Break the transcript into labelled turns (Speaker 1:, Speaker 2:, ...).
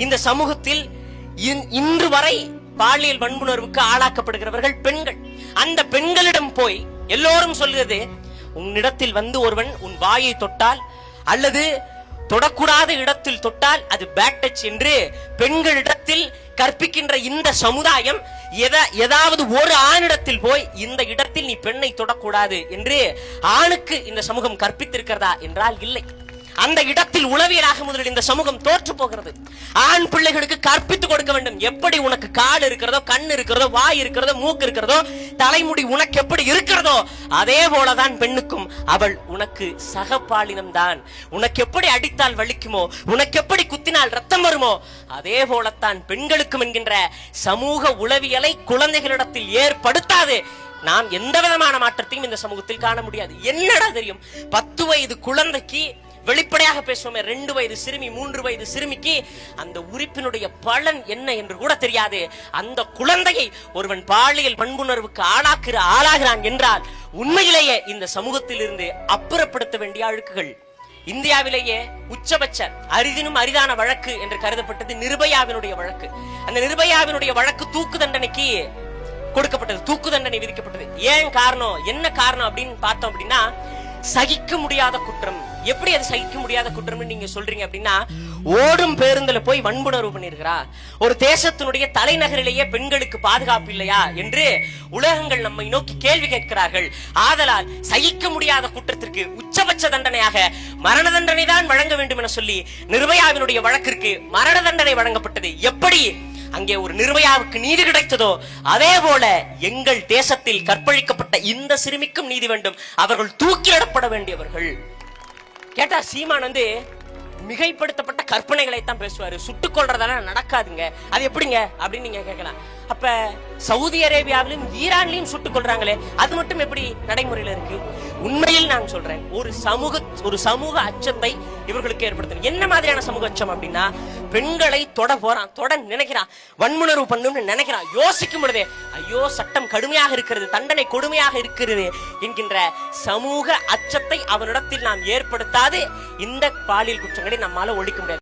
Speaker 1: இந்த சமூகத்தில் இன்று வரை பாலியல் வன்புணர்வுக்கு ஆளாக்கப்படுகிறவர்கள் பெண்கள். அந்த பெண்களிடம் போய் எல்லோரும் சொல்கிறது, உன்னிடத்தில் வந்து ஒருவன் உன் வாயை தொட்டால் அல்லது தொடக்கூடாத இடத்தில் தொட்டால் அது பேட் டச் என்று பெண்களிடத்தில் கற்பிக்கின்ற இந்த சமுதாயம் ஏதாவது ஒரு ஆணிடத்தில் போய் இந்த இடத்தில் நீ பெண்ணை தொடக்கூடாது என்று ஆணுக்கு இந்த சமூகம் கற்பித்திருக்கிறதா என்றால் இல்லை. அந்த இடத்தில் உளவியலாக முதலில் இந்த சமூகம் தோற்று போகிறது. ஆண் பிள்ளைகளுக்கு கற்பித்துக் கொடுக்க வேண்டும். எப்படி உனக்கு கால் இருக்கிறதோ, கண் இருக்கிறதோ, வாய் இருக்கிறதோ, மூக்கு இருக்கிறதோ, தலைமுடி உனக்கு எப்படி இருக்கிறதோ அதே போலதான் பெண்ணுக்கும். அவள் உனக்கு சகபாலினம் தான். உனக்கு எப்படி அடித்தால் வலிக்குமோ, உனக்கு எப்படி குத்தினால் ரத்தம் வருமோ அதே போலத்தான் பெண்களுக்கும் என்கின்ற சமூக உளவியலை குழந்தைகளிடத்தில் ஏற்படுத்தாது நாம் எந்த விதமான மாற்றத்தையும் இந்த சமூகத்தில் காண முடியாது. என்னடா தெரியும், 10 வயது குழந்தைக்கு வெளிப்படையாக பேசுவோமே, 2 வயது சிறுமி 3 வயது சிறுமிக்கு அந்த உறுப்பினுடைய பலன் என்ன என்று கூட தெரியாது. அந்த குழந்தையை ஒருவன் பாலியல் வன்புணர்வுக்கு ஆளாகிறான் என்றால் உண்மையிலேயே இந்த சமூகத்தில் இருந்து அப்புறப்படுத்த வேண்டிய அழுக்குகள். இந்தியாவிலேயே உச்சபட்ச அரிதினும் அரிதான வழக்கு என்று கருதப்பட்டது நிர்பயாவினுடைய வழக்கு. அந்த நிர்பயாவினுடைய வழக்கு தூக்கு தண்டனைக்கு கொடுக்கப்பட்டது, தூக்கு தண்டனை விதிக்கப்பட்டது. ஏன் காரணம், என்ன காரணம் அப்படின்னு பார்த்தோம் அப்படின்னா, சகிக்க முடியாத குற்றம். எப்படி அது சகிக்க முடியாத குற்றம் நீங்க சொல்றீங்க அப்படின்னா, ஓடும் பேருந்துல போய் வன்புணர்வு பண்ணிருக்கிறா, ஒரு தேசத்தினுடைய தலைநகரிலேயே பெண்களுக்கு பாதுகாப்பு இல்லையா என்று உலகங்கள் நம்மை நோக்கி கேள்வி கேட்கிறார்கள். ஆதலால் சகிக்க முடியாத குற்றத்திற்கு உச்சபட்ச தண்டனையாக மரண தண்டனை தான் வழங்க வேண்டும் என சொல்லி நிர்பயாவினுடைய வழக்கிற்கு மரண தண்டனை வழங்கப்பட்டது. எப்படி அங்கே ஒரு நிர்பயாவுக்கு நீதி கிடைத்ததோ அதே போல எங்கள் தேசத்தில் கற்பழிக்கப்பட்ட இந்த சிறுமிக்கும் நீதி வேண்டும். அவர்கள் தூக்கிலிடப்பட வேண்டியவர்கள். கேட்டா சீமான் மிகைப்படுத்தப்பட்ட கற்பனைகளை தான் பேசுவாரு. சுட்டுக் கொள்றதெல்லாம் நடக்காதுங்க, அது எப்படிங்க அப்படின்னு நீங்க கேட்கலாம். அப்ப சவுதி அரேபியாவிலும் ஈரான்லயும் சுட்டுக் கொள்றாங்களே, அது மட்டும் எப்படி நடைமுறையில இருக்கு? உண்மையில் நான் சொல்றேன், ஒரு சமூக அச்சத்தை இவர்களுக்கு ஏற்படுத்தணும். என்ன மாதிரியான சமூக அச்சம் அப்படின்னா, பெண்களை தொட நினைக்கிறான், வன்முணர்வு பண்ணணும்னு நினைக்கிறான். யோசிக்கும் பொழுதே ஐயோ சட்டம் கடுமையாக இருக்கிறது, தண்டனை கொடுமையாக இருக்கிறது என்கின்ற சமூக அச்சத்தை அவனிடத்தில் நாம் ஏற்படுத்தாது இந்த பாலியல் குற்றங்களை நம்மால ஒழிக்க முடியாது.